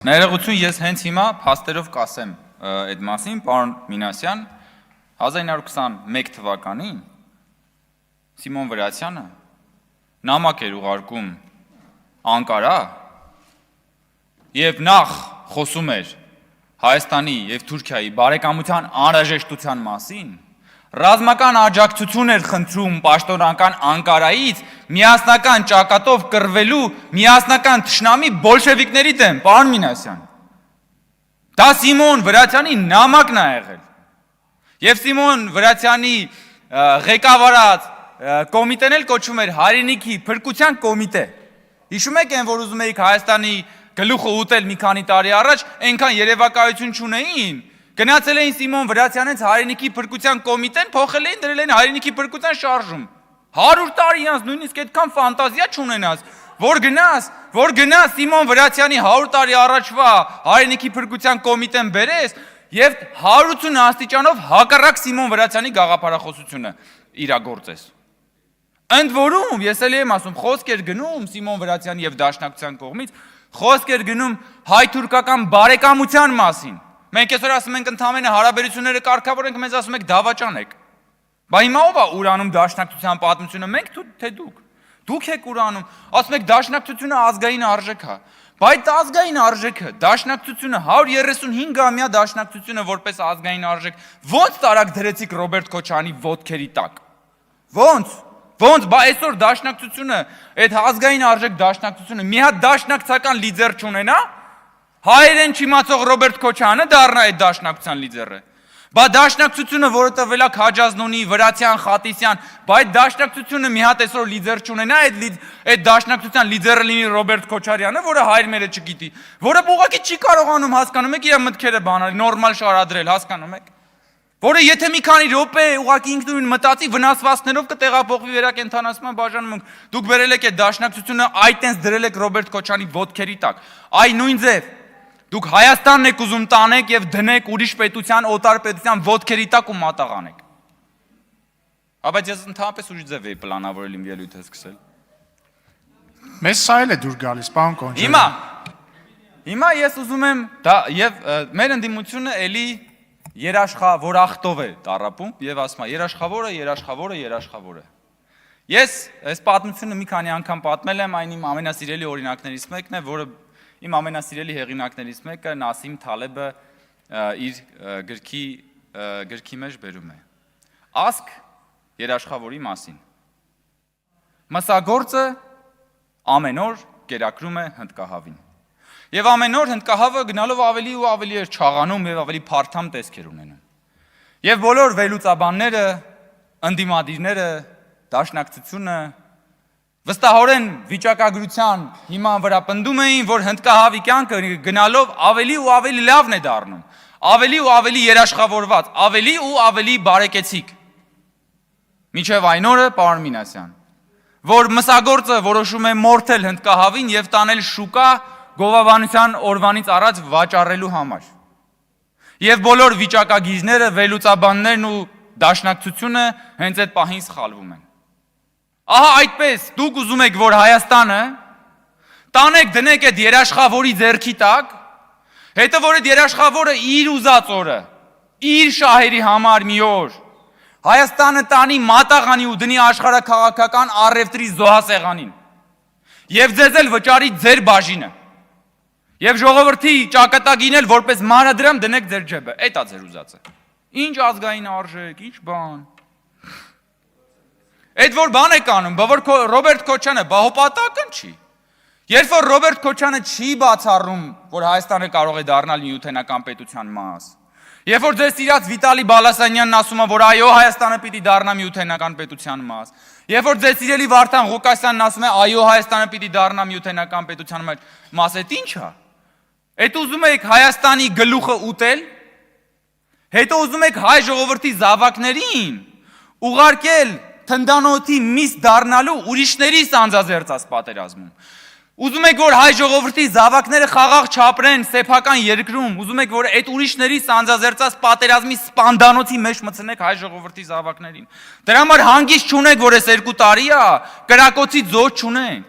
Ներողություն, ես հենց հիմա փաստերով կասեմ այդ մասին, պարոն Մինասյան, 1921 թվականին Սիմոն Վրացյանը նամակ էր ուղարկում Անկարա եւ նախ խոսում էր Հայաստանի եւ Թուրքիայի բարեկամության անհրաժեշտության մասին, ռազմական աջակցություն էր խնդրում պաշտոնական Անկարայից միասնական ճակատով կռվելու միասնական թշնամի բոլշևիկների դեմ, պարոն Մինասյան։ Դա Սիմոն Վրացյանի նամակն է եղել։ Եվ Սիմոն Վրացյանի ղեկավարած կոմիտեն էլ կոչվում էր Հայրենիքի փրկության կոմիտե։ Հիշում եք այն, որ ուզում էիք Հայաստանի գլուխը ուտել մի քանի տարի առաջ, այնքան երևակայություն չունեին։ Գնացել էին Սիմոն Վրացյանից Հայրենիքի փրկության կոմիտեն, փոխել էին դրել էին Հայրենիքի փրկության շարժում։ 100 տարի անց նույնիսկ այդքան ֆանտազիա չունենաս, որ գնաս Սիմոն Վրացյանի 100 տարի առաջվա Հայրենիքի փրկության կոմիտեն բերես եւ 180 աստիճանով հակառակ Սիմոն Վրացյանի գաղափարախոսությունը իրագործես։ Ընդ որում, ես էլ եմ ասում, խոսք էր գնում Սիմոն Վրացյանի եւ Դաշնակցության կողմից, խոսք էր գնում հայ-թուրքական բարեկամության մասին։ Մենք այսօր ասում ենք ընդհանրապես հարաբերությունները կարգավորենք, մեզ ասում եք դավաճան եք։ Բա հիմա ով է ուրանում Դաշնակցության պատմությունը, մենք թե դուք։ Դուք եք ուրանում, ասում եք Դաշնակցությունը ազգային արժեք է։ Բայց այդ ազգային արժեքը, Դաշնակցությունը 135-ամյա Դաշնակցությունը որպես ազգային արժեք, ո՞նց տարակ դրեցիք Ռոբերտ Քոչարյանի ոտքերի տակ։ Ո՞նց, բա այսօր Դաշնակցությունը, այդ ազգային արժեք Դաշնակցությունը մի հատ դաշնակցական լիդեր չունենա, հայերեն չիմացող Ռոբերտ Քոչարյանը դառնա այդ Դաշնակցության լիդերը։ Բա Դաշնակցությունը, որը տվել է Քաջազնունի, Վրացյան, Խատիսյան, բա այդ Դաշնակցությունը մի հատ այսօր լիդեր չունենա, այդ Դաշնակցության լիդերը լինի Ռոբերտ Քոչարյանը, որը հայրմերը չգիտի, որը ուղղակի չի կարողանում, հասկանում եք, իր մտքերը բանալ, նորմալ շարադրել, հասկանում եք։ Որը եթե մի քանի րոպե ուղղակի ինքնուրույն մտածի, վնասվածքներով կտեղափոխվի վերակենդանացման բաժանում, դուք բերել եք այդ Դաշնակցությունը, այտենց դրել եք Ռոբերտ Քոչարյանի ոտքերի տակ։ Այ նույն ձև դուք Հայաստանն եք ուզում տանեք եւ դնեք ուրիշ պետության, օտար պետության ոտքերի տակ ու մատաղանեք։ Բայց ես ընդհանրապես ուրիշ ձև էի պլանավորել իմ ելույթը սկսել։ Մեզ սա էլ է դուր գալիս, պարոն Կոնջարյան։ Հիմա ես ուզում եմ դա եւ մեր ընդդիմությունը էլի երաշխավորախտով է տառապում եւ ասում է երաշխավորը։ Ես այս պատմությունը մի քանի անգամ պատմել եմ, այն իմ ամենասիրելի օրինակներից մեկն է, որը իմ ամենասիրելի հեղինակներից մեկը Նասիմ Թալեբը իր գրքի մեջ բերում է։ Ասք երաշխավորի մասին։ Մսագործը ամեն օր կերակրում է հնդկահավին։ Եվ ամեն օր հնդկահավը գնալով ավելի ու ավելի էր չաղանում եւ ավելի փարթամ տեսքեր ունենում։ Եվ բոլոր վերլուծաբանները, ընդդիմադիրները, Դաշնակցությունը վստահորեն վիճակագրության հիման վրա պնդում էին, որ հնդկահավի կյանքը գնալով ավելի ու ավելի լավն է դառնում, ավելի ու ավելի երաշխավորված, ավելի ու ավելի բարեկեցիկ։ Մինչև այն օրը, պարոն Մինասյան, որ մսագործը որոշում է մորթել հնդկահավին եւ տանել շուկա գովաբանության օրվանից առաջ վաճառելու համար։ Եվ բոլոր վիճակագիզները, վերլուծաբաններն ու Դաշնակցությունը հենց այդ պահին սխալվում են։ Ահա այդպես դուք ուզում եք, որ Հայաստանը տանեք դնեք այդ երաշխավորի ձեռքի տակ, հետո որ այդ երաշխավորը իր ուզած օրը, իր շահերի համար մի օր Հայաստանը տանի մատաղանի ու դնի աշխարհաքաղաքական առևտրի զոհասեղանին։ Եվ ձեզ էլ վճարի ձեր բաժինը։ Եվ ժողովրդի ճակատագին էլ որպես մանրադրամ դնեք ձեր ջեբը։ Էդ է ձեր ուզածը։ Ինչ ազգային արժեք, ինչ բան։ Այդ որ բան եք անում, որ Ռոբերտ Քոչարյանը բահոպատակն չի։ Երբ որ Ռոբերտ Քոչարյանը չի բացառում, որ Հայաստանը կարող է դառնալ նյութենական պետության մաս։ Երբ որ ձեր սիրած Վիտալի Բալասանյանն ասում է, որ այո, Հայաստանը պիտի դառնա նյութենական պետության մաս։ Երբ որ ձեր սիրելի Վարդան Ղուկասյանն ասում է, այո, Հայաստանը պիտի դառնա նյութենական պետության մաս, այդ ի՞նչ է։ Այդ ուզում եք Հայաստանի գլուխը ուտել, հետո ուզում եք հայ ժողովրդի զավակներին ուղարկել թնդանոթի միս դառնալու ուրիշների սանձազերծած պատերազմում։ Ուզում եք, որ հայ ժողովրդի զավակները խաղաղ չապրեն սեփական երկրում, ուզում եք, որ այդ ուրիշների սանձազերծած պատերազմի սպանդանոցի մեջ մտցնեք հայ ժողովրդի զավակներին։ Դրա համար հանգիստ չունեք, որ այս 2 տարի է, կրակոցի ձոզ չունենք։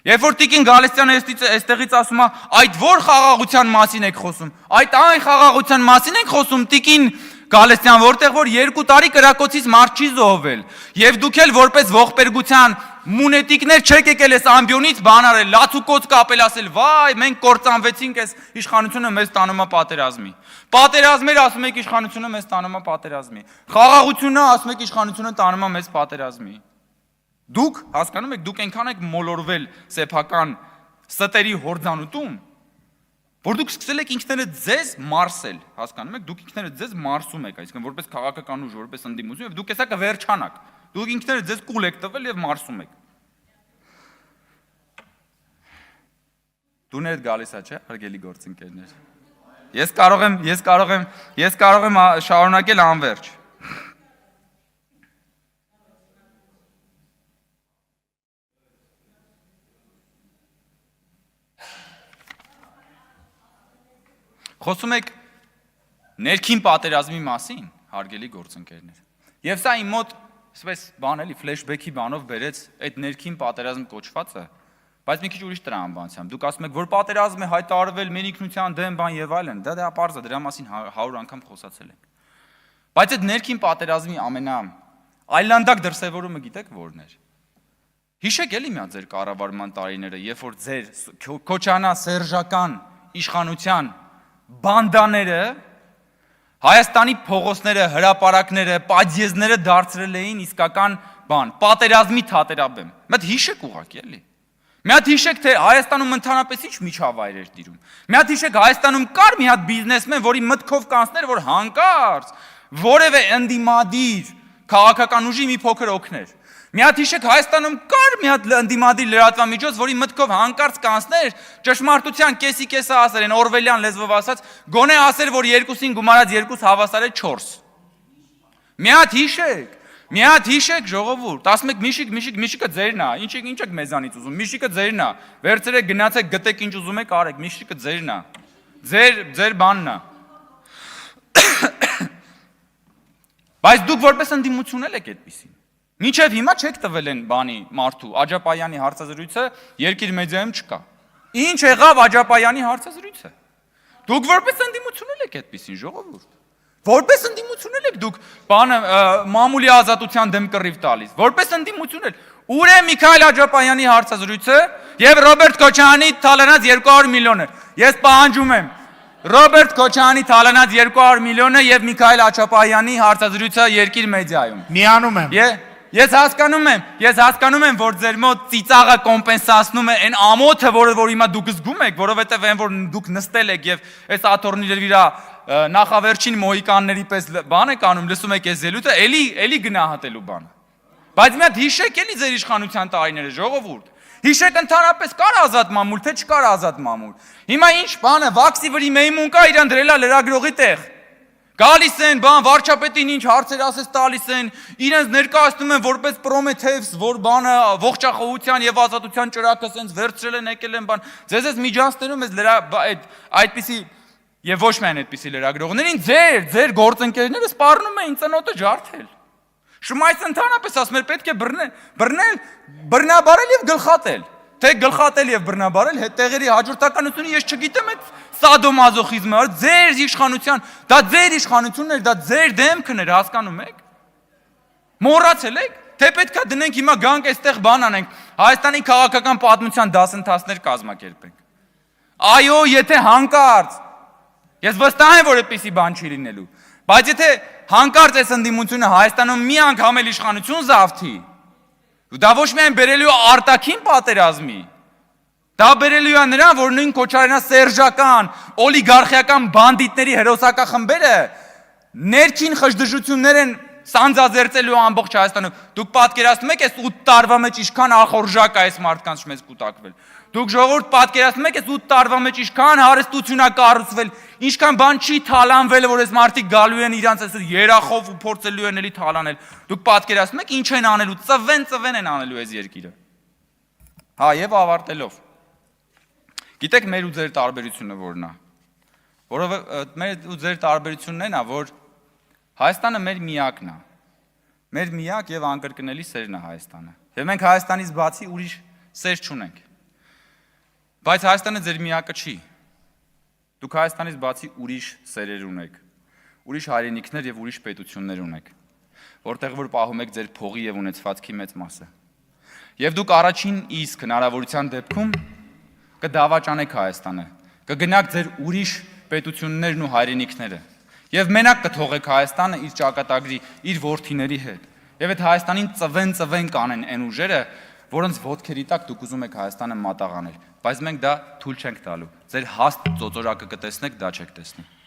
Երբ որ Տիկին Գալստյանը այստեղից ասում է, այդ որ խաղաղության մասին եք խոսում, այդ այն խաղաղության մասին եք խոսում, Տիկին Գալստյան, որտեղ որ 2 տարի կրակոցից մարդ չի զոհվել, եւ դուք էլ որպես ողբերգության մունետիկներ չեք եկել այս ամբիոնից բան արել, լացուկոց կապել, ասել, վայ, մենք կործանվեցինք, այս իշխանությունը մեզ տանում է պատերազմի։ Պատերազմեր ասում եք իշխանությունը մեզ տանում է պատերազմի։ Խաղաղությունը ասում եք իշխանությունը տանում է մեզ պատերազմի։ Դուք հասկանում եք, դուք այնքան եք մոլորվել սեփական ստերի հորձանուտում, որ դուք սկսել եք ինքներդ ձեզ մարսել, հասկանում եք, դուք ինքներդ ձեզ մարսում եք, այսինքն որպես քաղաքական ուժ, որպես ընդդիմություն, եւ դուք հեսա կվերջանաք։ Դուք ինքներդ ձեզ կուլ եք տվել եւ մարսում եք։ Դուներ գալիս է, չէ՞, հարգելի գործընկերներ։ Ես կարող եմ շարունակել անվերջ։ Խոսում եք ներքին պատերազմի մասին, հարգելի գործընկերներ։ Եվ սա իմ մոտ այսպես բան էլի ֆլեշբեքի բանով բերեց այդ ներքին պատերազմ կոչվածը, բայց մի քիչ ուրիշ տրամաբանությամբ։ Դուք ասում եք, որ պատերազմ է հայտարարվել մեր ինքնության դեմ բան եւ այլն։ Դա պարզ է, դրա մասին 100 անգամ խոսացել ենք։ Բայց այդ ներքին պատերազմի այլանդակ դրսևորումը գիտեք որն էր։ Հիշեք էլի մի հատ ձեր կառավարման տարիները, երբ որ ձեր Քոչանա սերժական իշխանության բանդաները Հայաստանի փողոցները, հրապարակները, պատիեզները դարձրել էին իսկական բան, պատերազմի թատերաբեմ։ Մի հատ հիշեք ուղղակի էլի։ Մի հատ հիշեք, թե Հայաստանում ընդհանրապես ինչ միջավայր էր տիրում։ Մի հատ հիշեք, Հայաստանում կար մի հատ բիզնեսմեն, որի մտքով կանցներ, որ հանկարծ որևէ ընդդիմադիր քաղաքական ուժի մի փոքր օգներ։ Մի հատ հիշեք, Հայաստանում կար մի հատ ընդդիմադիր լրատվամիջոց, որի մտքով հանկարծ կանցներ, ճշմարտության կեսի ասեր, են օրվելյան լեզվով ասած, գոնե ասեր, որ 2-ին գումարած 2 հավասար է 4։ Մի հատ հիշեք, ժողովուրդ, ասում եք Միշիկը ձերն է, ինչ եք մեզանից ուզում, Միշիկը ձերն է, վերցրեք գնացեք գտեք ինչ ուզում եք արեք, Միշիկը ձերն է, ձեր բանն է։ Բայց դուք որպես ընդդիմություն եք այդպիսին։ Մինչև հիմա չեք տվել են բանի մարդու, Աջապայանի հարցազրույցը երկիր մեդիայում չկա։ Ինչ եղավ Աջապայանի հարցազրույցը։ Դուք որպես ընդդիմություն եք այդպիսին, ժողովուրդ։ Որպես ընդդիմություն եք դուք բանը մամուլի ազատության դեմ կռիվ տալիս։ Որպես ընդդիմություն եք։ Ուր է Միքայել Աջապայանի հարցազրույցը եւ Ռոբերտ Քոչարյանի թալանած 200 միլիոնը։ Ես պահանջում եմ Ռոբերտ Քոչարյանի թալանած 200 միլիոնը եւ Միքայել Աջապայանի հարցազրույցը երկիր մեդիայում։ Միանում եմ։ Ես հասկանում եմ, որ ձեր մոտ ծիծաղը կոմպենսացնում է այն ամոթը, որը որ հիմա դուք զգում եք, որովհետև այն որ դուք նստել եք եւ այս աթոռների վրա նախավերջին մոհիկանների պես բան եք անում, լսում եք այս ելույթը, էլի գնահատելու բանը։ Բայց մի հատ հիշեք էլի ձեր իշխանության տարիները, ժողովուրդ։ Հիշեք ընդհանրապես կար ազատ մամուլ, թե չկար ազատ մամուլ։ Հիմա ինչ բանը, վաքսի վրի մեյմուն կա, իրան դրելա լրագրողի տեղ։ Գալիս են, բան, վարչապետին ինչ հարցեր ասես տալիս են, իրենց ներկայացնում են որպես Պրոմեթեյս, որ բանը ողջախոհության եւ ազատության ճրակը սենց վերցրել են, եկել են, բան, ձեզ միջանցներում էս այդպիսի եւ ոչ միայն այդպիսի լրագրողներին ձեր գործընկերները սպառնում էին ծնոտը ջարդել։ Շմայց ընդհանրապես ասում էր պետք է բռնաբարել եւ գլխատել։ Թե գլխատել եւ բռնաբարել, հետեղերի հաջորդականությունը ես չգիտեմ այդ սադոմազոխիզմը, ձեր իշխանության, դա ձեր իշխանությունն էր, դա ձեր դեմքն էր, հասկանում եք։ Մոռացել եք, թե պետքա դնենք հիմա գանք այստեղ բան անենք, Հայաստանի քաղաքական պատմության դասընթացներ կազմակերպենք։ Այո, եթե հանկարծ, ես վստահ եմ, որ այդպիսի բան չի լինելու, բայց եթե հանկարծ այս ընդդիմությունը Հայաստանում մի անգամ էլ իշխանություն զավթի, դա ոչ միայն բերելու արտաքին պատերազմի, դա բերելու է նրան, որ նույն Քոչարյանա սերժական, օլիգարխիական բանդիտների հերոսակախմբերը ներքին խժդժություններ են սանձազերծելու ամբողջ Հայաստանում։ Դուք պատկերացնում եք, այս 8 տարվա մեջ ինչքան ախորժակ է այս մարդկանց մեզ կուտակվել։ Դուք ժողովուրդ պատկերացնում եք, այս 8 տարվա մեջ ինչքան հարստություն է կառուցվել, ինչքան բան չի թալանվել, որ այս մարդիկ գալու են իրանց այս երախով ու փորձելու են էլի թալանել։ Դուք պատկերացնում եք ինչ են անելու, ծվեն են անելու այս երկիրը։ Հա, եւ ավարտելով։ Գիտեք մեր ու ձեր տարբերությունը որն է։ Որովհետեւ մեր ու ձեր տարբերությունն այն է, որ Հայաստանը մեր միակն է։ Մեր միակ եւ անկրկնելի սերն է Հայաստանը։ Եվ մենք Հայաստանից բացի ուրիշ սեր չունենք։ Բայց Հայաստանը ձեր միակը չի։ Դուք Հայաստանից բացի ուրիշ սերեր ունեք, ուրիշ հայրենիքներ եւ ուրիշ պետություններ ունեք, որտեղ որ պահում եք ձեր փողի եւ ունեցվածքի մեծ մասը։ Եվ դուք առաջին իսկ հնարավորության դեպքում կդավաճանեք Հայաստանը, կգնաք ձեր ուրիշ պետություններն ու հայրենիքները եւ մենակ կթողեք Հայաստանը իր ճակատագրի, իր ворթիների հետ։ Եվ այդ Հայաստանին ծվեն կանեն այն ուժերը, որոնց ոտքերի տակ դուք ուզում եք Հայաստանը մատաղանել, բայց մենք դա թույլ չենք տալու։ Ձեր հաստ ծոծորակը կտեսնեք, դա չեք տեսնի։